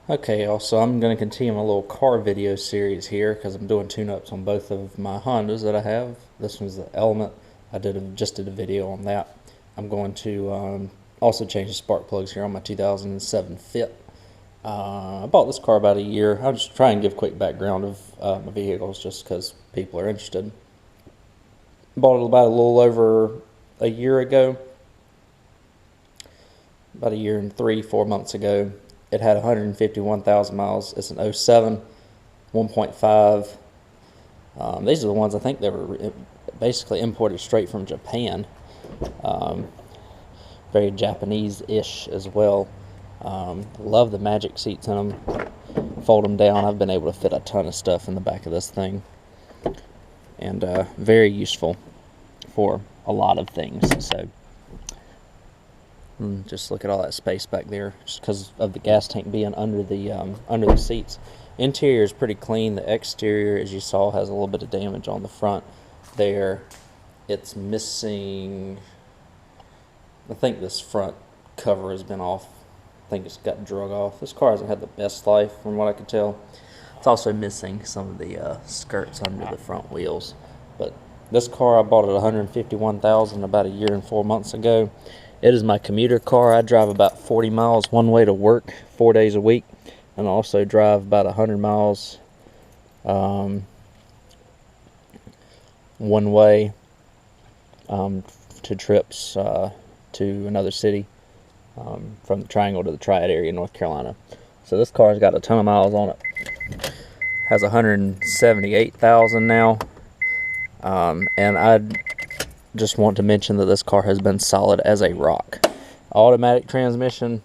Okay, y'all, so I'm going to continue my little car video series here because I'm doing tune-ups on both of my Hondas that I have. This one's the Element. Just did a video on that. I'm going to also change the spark plugs here on my 2007 Fit. I bought this car about a year. I'll just try and give a quick background of my vehicles just because people are interested. Bought it about a little over a year ago, about a year and 3-4 months ago. It had 151,000 miles. It's an 07, 1.5. These are the ones I think they were basically imported straight from Japan. Very Japanese-ish as well. Love the magic seats in them. Fold them down. I've been able to fit a ton of stuff in the back of this thing. And very useful for a lot of things. So just look at all that space back there, just because of the gas tank being under the seats. Interior is pretty clean. The exterior, as you saw, has a little bit of damage on the front there. It's missing, I think this front cover has been off. I think it's got drug off. This car hasn't had the best life from what I could tell. It's also missing some of the skirts under the front wheels. But this car, I bought it at $151,000 about a year and 4 months ago. It is my commuter car. I drive about 40 miles one way to work 4 days a week, and also drive about 100 miles one way to trips to another city, from the Triangle to the Triad area in North Carolina. So this car's got a ton of miles on it. Has 178,000 now, and I just want to mention that this car has been solid as a rock. Automatic transmission.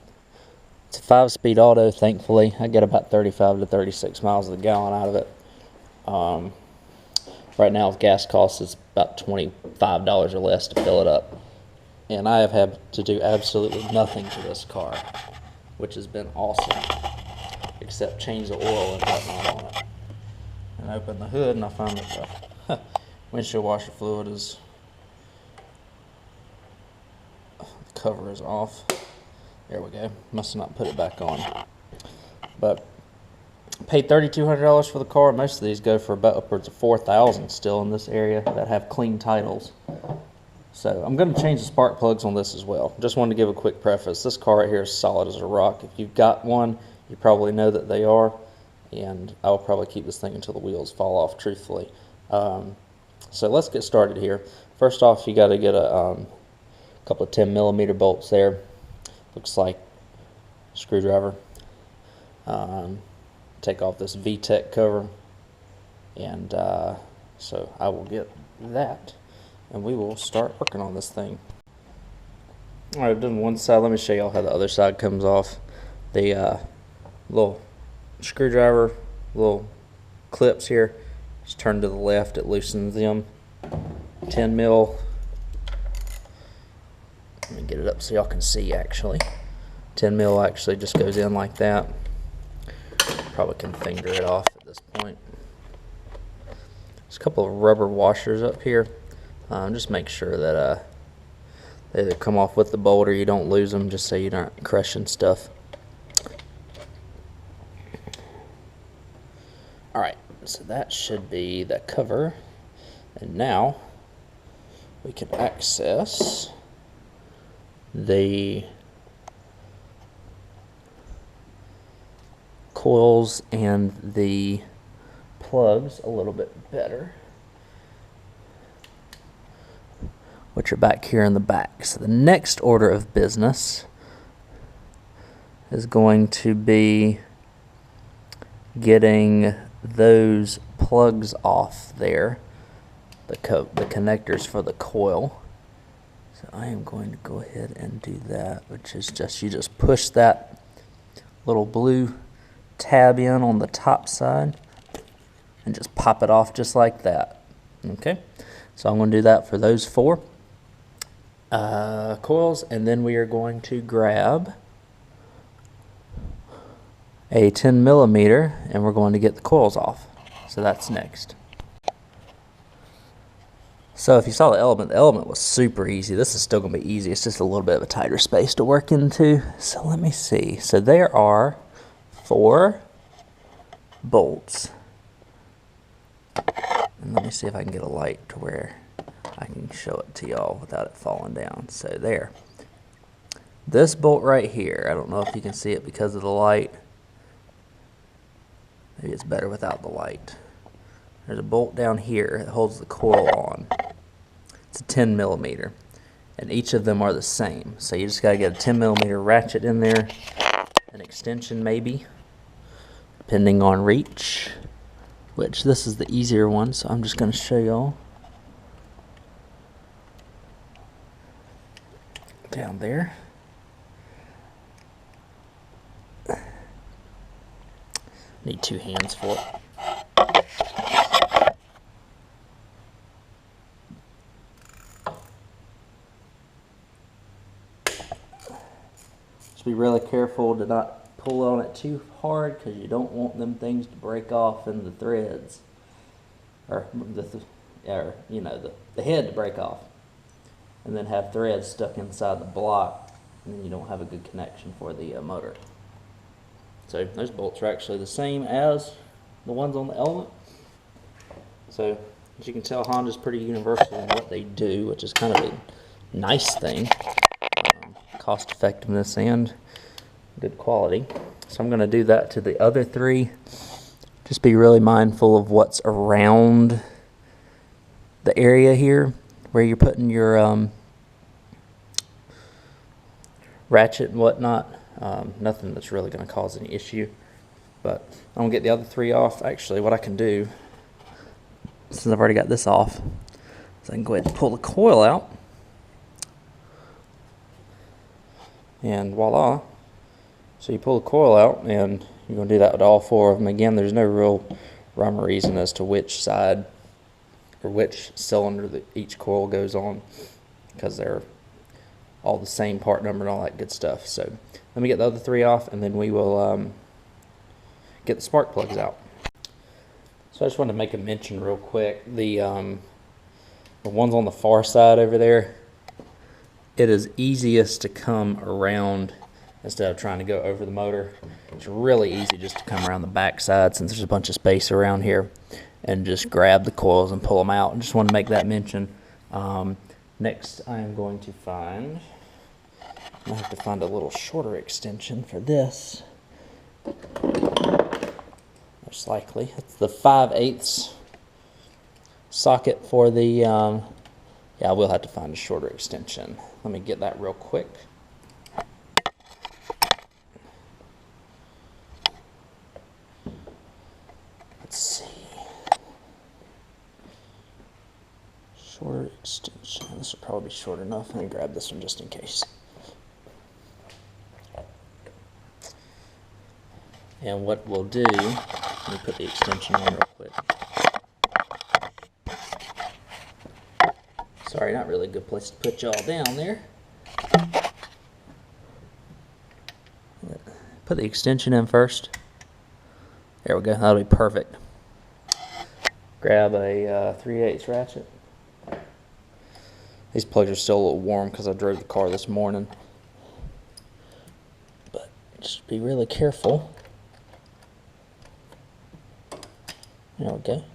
It's a 5-speed auto, thankfully. I get about 35 to 36 miles a gallon out of it. Right now, with gas costs, it's about $25 or less to fill it up. And I have had to do absolutely nothing to this car, which has been awesome, except change the oil and whatnot on it. And I open the hood, and I find that the windshield washer fluid is, the cover is off. There we go. Must not put it back on. But paid $3,200 for the car. Most of these go for about upwards of $4,000 still in this area that have clean titles. So I'm going to change the spark plugs on this as well. Just wanted to give a quick preface. This car right here is solid as a rock. If you've got one, you probably know that they are. And I will probably keep this thing until the wheels fall off, truthfully. So let's get started here. First off, you got to get a couple of 10mm bolts there. Looks like a screwdriver. Take off this VTEC cover, and so I will get that, and we will start working on this thing. All right, I've done one side. Let me show y'all how the other side comes off. The little screwdriver, little clips here, just turn to the left, it loosens them. 10 mil. Let me get it up so y'all can see actually. 10 mil actually just goes in like that. Probably can finger it off at this point. There's a couple of rubber washers up here. Just make sure that they either come off with the bolt or you don't lose them, just so you're not crushing stuff. Alright, so that should be the cover. And now we can access the coils and the plugs a little bit better, which are back here in the back. So the next order of business is going to be getting those plugs off there, the connectors for the coil. So I am going to go ahead and do that, which is just, you just push that little blue tab in on the top side and just pop it off just like that. Okay, so I'm going to do that for those four coils, and then we are going to grab a 10mm and we're going to get the coils off. So that's next. So if you saw the Element was super easy. This is still going to be easy. It's just a little bit of a tighter space to work into. So let me see. So there are 4 bolts. And let me see if I can get a light to where I can show it to y'all without it falling down. So there. This bolt right here, I don't know if you can see it because of the light. Maybe it's better without the light. There's a bolt down here that holds the coil on. It's a 10 millimeter. And each of them are the same. So you just got to get a 10 millimeter ratchet in there, an extension maybe, depending on reach, which this is the easier one, so I'm just going to show y'all. Down there. Need 2 hands for it. Just be really careful to not pull on it too hard because you don't want them things to break off in the threads, or you know, the head to break off, and then have threads stuck inside the block, and then you don't have a good connection for the motor. So those bolts are actually the same as the ones on the Element. So as you can tell, Honda's pretty universal in what they do, which is kind of a nice thing. Cost effectiveness and good quality. So I'm going to do that to the other 3. Just be really mindful of what's around the area here where you're putting your ratchet and whatnot. Nothing that's really going to cause any issue. But I'm going to get the other 3 off. Actually, what I can do, since I've already got this off, is I can go ahead and pull the coil out. And voila. So you pull the coil out, and you're going to do that with all 4 of them. Again, there's no real rhyme or reason as to which side or which cylinder that each coil goes on, because they're all the same part number and all that good stuff. So let me get the other 3 off, and then we will get the spark plugs out. So I just wanted to make a mention real quick. The ones on the far side over there, it is easiest to come around instead of trying to go over the motor. It's really easy just to come around the back side, since there's a bunch of space around here, and just grab the coils and pull them out. I just want to make that mention. Next, I am going to find, I have to find a little shorter extension for this. Most likely. It's the 5/8 socket for the, yeah, I will have to find a shorter extension. Let me get that real quick. Let's see. Shorter extension. This will probably be short enough. Let me grab this one just in case. And what we'll do, let me put the extension on real quick. Sorry, not really a good place to put y'all down there. Put the extension in first. There we go, that'll be perfect. Grab a 3/8 ratchet. These plugs are still a little warm because I drove the car this morning. But just be really careful. There we go.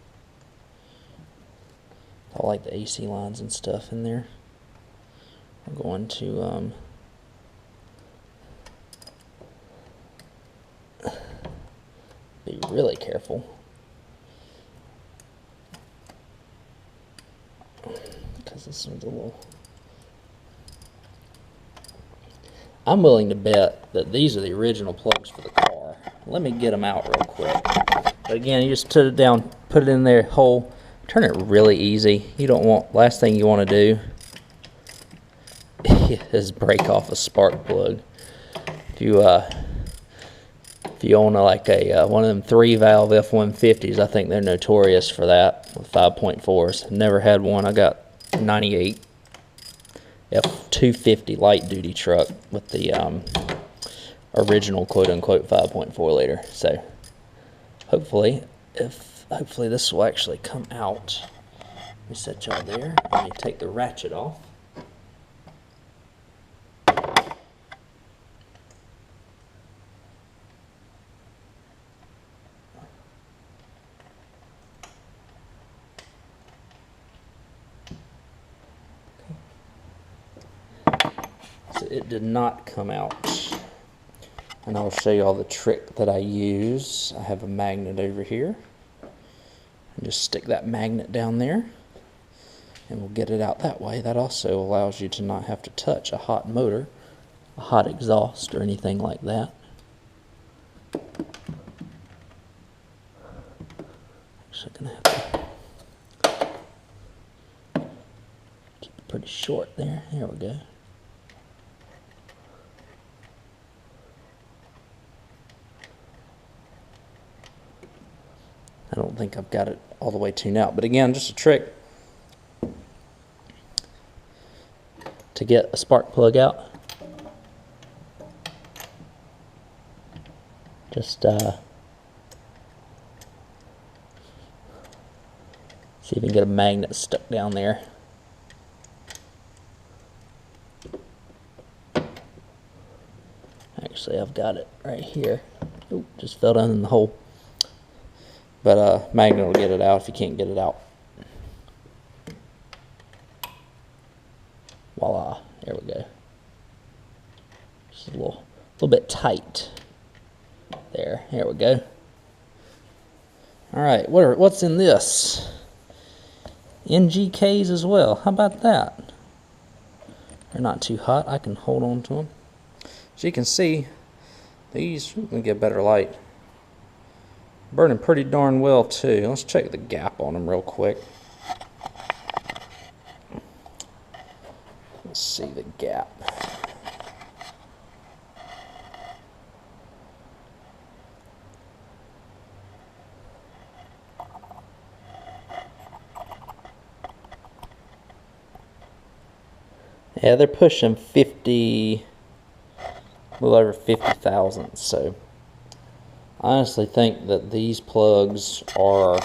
I like the AC lines and stuff in there. I'm going to be really careful, because this one's a little... I'm willing to bet that these are the original plugs for the car. Let me get them out real quick. But again, you just put it down, put it in there, hole, turn it really easy. You don't want, last thing you want to do is break off a spark plug. If you own like a one of them 3-valve F-150s, I think they're notorious for that with 5.4s. Never had one. I got 98 F-250 light duty truck with the original quote-unquote 5.4 liter. So hopefully this will actually come out. Let me set y'all there. Let me take the ratchet off. it did not come out. And I'll show you all the trick that I use. I have a magnet over here. And just stick that magnet down there, and we'll get it out that way. That also allows you to not have to touch a hot motor, a hot exhaust, or anything like that. Actually, gonna have to keep it pretty short there. There we go. I don't think I've got it all the way tuned out, but again, just a trick to get a spark plug out. Just see if you can get a magnet stuck down there. Actually, I've got it right here. Oop, just fell down in the hole. But magnet will get it out if you can't get it out. Voila, there we go. Just a little bit tight. There we go. All right, what's in this? NGKs as well. How about that? They're not too hot. I can hold on to them. As you can see, these can get better light. Burning pretty darn well too. Let's check the gap on them real quick. Let's see the gap. Yeah, they're pushing 50, a little over 50 thousandths, so I honestly think that these plugs are,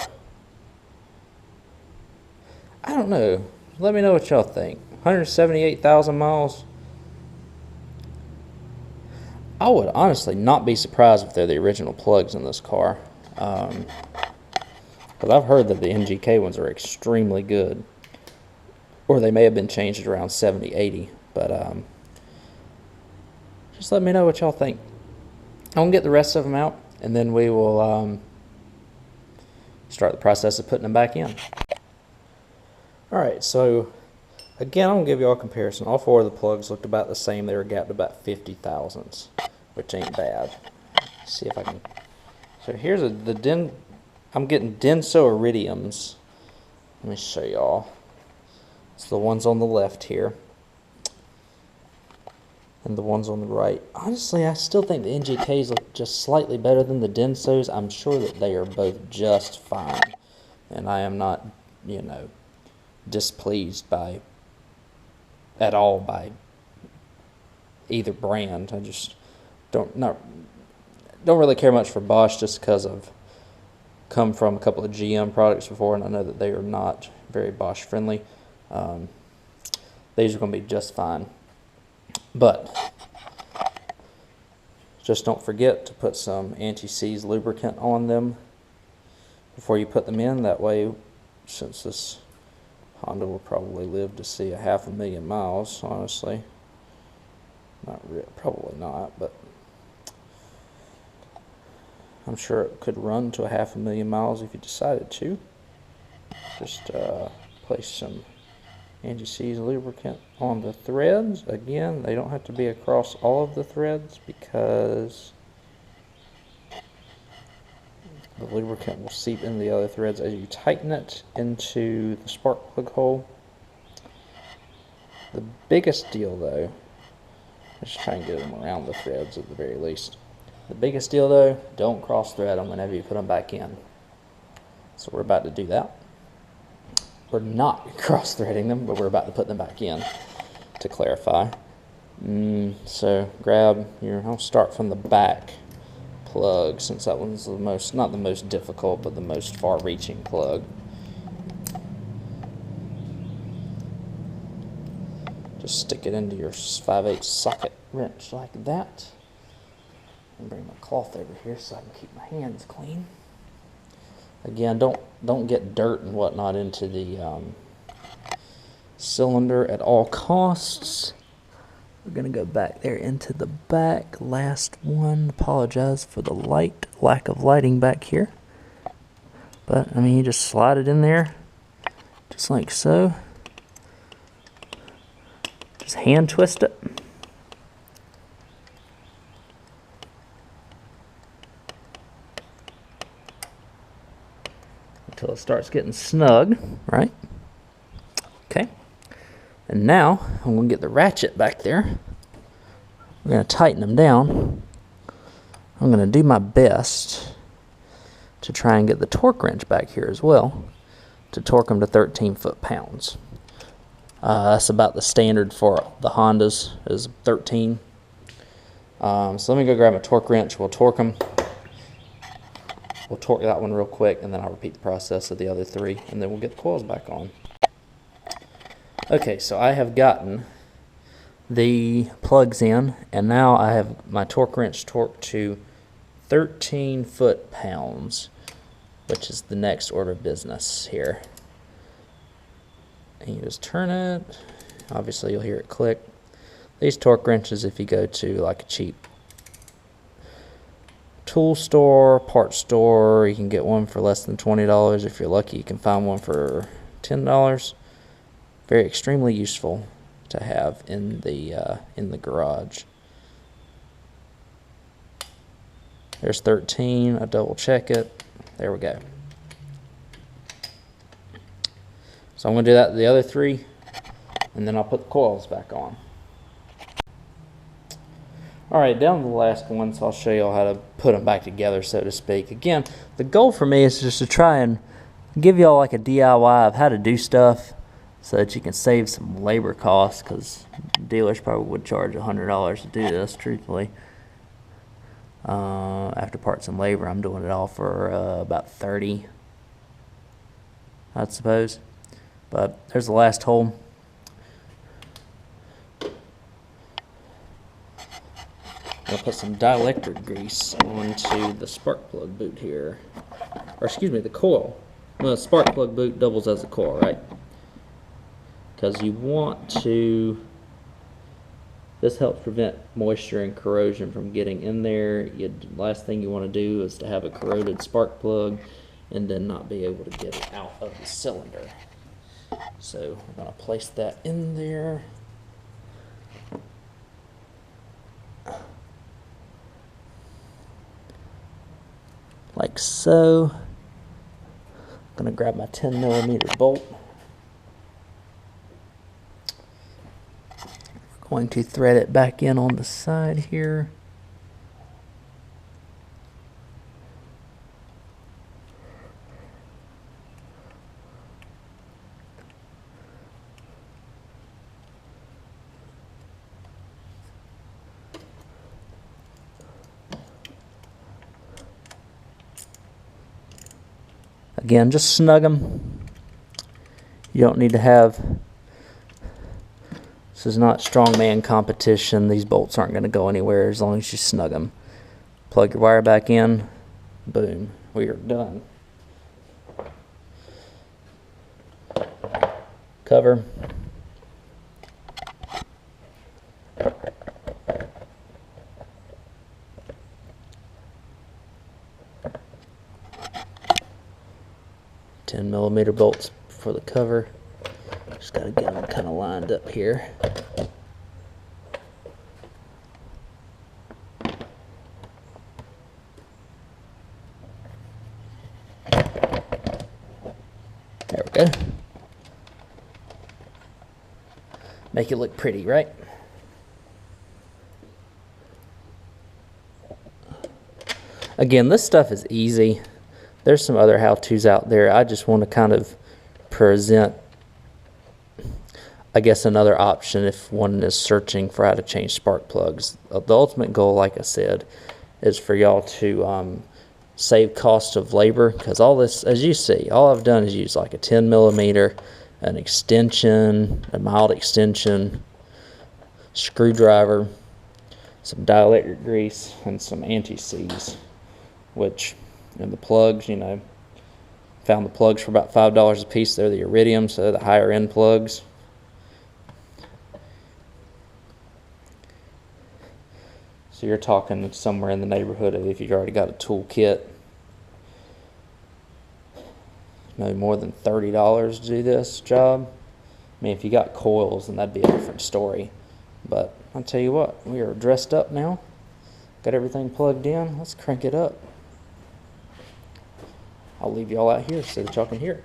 I don't know, let me know what y'all think. 178,000 miles. I would honestly not be surprised if they're the original plugs in this car. Because I've heard that the NGK ones are extremely good. Or they may have been changed around 70, 80. But just let me know what y'all think. I'm going to get the rest of them out, and then we will start the process of putting them back in. Alright, so again, I'm going to give you all a comparison. All four of the plugs looked about the same. They were gapped about 50 thousandths, which ain't bad. Let's see if I can. So here's I'm getting Denso Iridiums. Let me show y'all. It's the ones on the left here, and the ones on the right. Honestly, I still think the NGKs look just slightly better than the Densos. I'm sure that they are both just fine, and I am not, you know, displeased at all by either brand. I just don't really care much for Bosch, just because I've come from a couple of GM products before, and I know that they are not very Bosch friendly. These are going to be just fine, but just don't forget to put some anti-seize lubricant on them before you put them in. That way, since this Honda will probably live to see 500,000 miles, honestly. Probably not, but I'm sure it could run to 500,000 miles if you decided to. Just place some anti-seize lubricant on the threads. Again, they don't have to be across all of the threads, because the lubricant will seep into the other threads as you tighten it into the spark plug hole. The biggest deal though, let's try and get them around the threads at the very least. The biggest deal though, don't cross thread them whenever you put them back in. So we're about to do that. We're not cross threading them, but we're about to put them back in, to clarify. So grab I'll start from the back plug, since that one's the most, not the most difficult, but the most far-reaching plug. Just stick it into your 5/8 socket wrench like that. And bring my cloth over here so I can keep my hands clean. Again, don't get dirt and whatnot into the cylinder at all costs. We're gonna go back there into the back. Last one. Apologize for the lack of lighting back here. But I mean, you just slide it in there, just like so. Just hand twist it. Until it starts getting snug, right? Okay. And now I'm going to get the ratchet back there. We're going to tighten them down. I'm going to do my best to try and get the torque wrench back here as well, to torque them to 13 foot-pounds. That's about the standard for the Hondas, is 13. So let me go grab my torque wrench. We'll torque them. We'll torque that one real quick, and then I'll repeat the process of the other three, and then we'll get the coils back on. Okay, so I have gotten the plugs in, and now I have my torque wrench torqued to 13 foot-pounds, which is the next order of business here. And you just turn it. Obviously, you'll hear it click. These torque wrenches, if you go to like a cheap tool store, part store, you can get one for less than $20. If you're lucky, you can find one for $10. Very extremely useful to have in the garage. There's 13. I double check it. There we go. So I'm going to do that to the other three, and then I'll put the coils back on. Alright, down to the last one, so I'll show you all how to put them back together, so to speak. Again, the goal for me is just to try and give you all like a DIY of how to do stuff so that you can save some labor costs, because dealers probably would charge $100 to do this, truthfully. After parts and labor, I'm doing it all for about $30, I suppose. But there's the last hole. I'll put some dielectric grease onto the spark plug boot here. Or excuse me, the coil. Well, the spark plug boot doubles as a coil, right? Because you want to... This helps prevent moisture and corrosion from getting in there. The last thing you want to do is to have a corroded spark plug and then not be able to get it out of the cylinder. So we're going to place that in there. Like so. I'm going to grab my 10mm bolt. We're going to thread it back in on the side here. Again, just snug them. You don't need to have... This is not strongman competition. These bolts aren't going to go anywhere as long as you snug them. Plug your wire back in. Boom. We are done. Cover. $10mm bolts for the cover. Just got to get them kind of lined up here. There we go. Make it look pretty, right? Again, this stuff is easy. There's some other how-tos out there. I just want to kind of present, I guess, another option if one is searching for how to change spark plugs. The ultimate goal, like I said, is for y'all to save cost of labor, because all this, as you see, all I've done is use like a 10mm, an extension, a mild extension, screwdriver, some dielectric grease, and some anti-seize, which... And the plugs, you know, found the plugs for about $5 a piece. They're the iridium, so they're the higher end plugs. So you're talking somewhere in the neighborhood of, if you've already got a tool kit, no more than $30 to do this job. I mean, if you got coils, then that'd be a different story. But I'll tell you what, we are dressed up now. Got everything plugged in. Let's crank it up. I'll leave y'all out here so that y'all can hear it.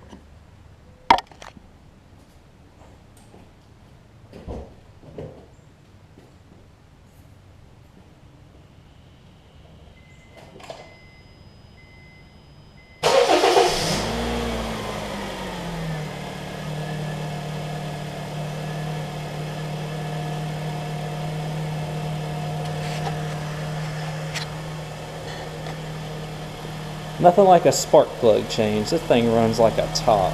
Nothing like a spark plug change. This thing runs like a top.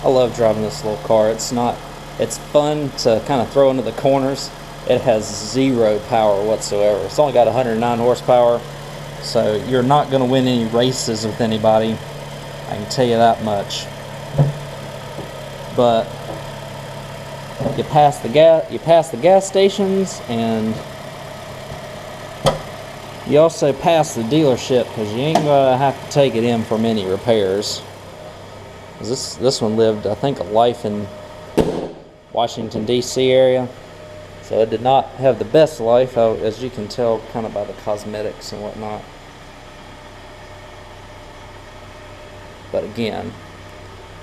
I love driving this little car. It's fun to kind of throw into the corners. It has zero power whatsoever. It's only got 109 horsepower, so you're not going to win any races with anybody. I can tell you that much. But you pass the gas stations, and you also pass the dealership, because you ain't gonna have to take it in for many repairs. This one lived, I think, a life in Washington D.C. area, so it did not have the best life, as you can tell kind of by the cosmetics and whatnot. But again,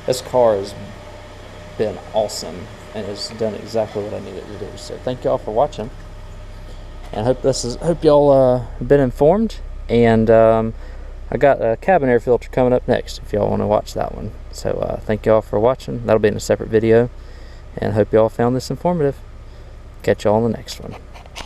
this car has been awesome and has done exactly what I needed to do. So thank y'all for watching, and hope y'all been informed. And I got a cabin air filter coming up next if y'all want to watch that one. So thank y'all for watching. That'll be in a separate video, and hope y'all found this informative. Catch y'all on the next one.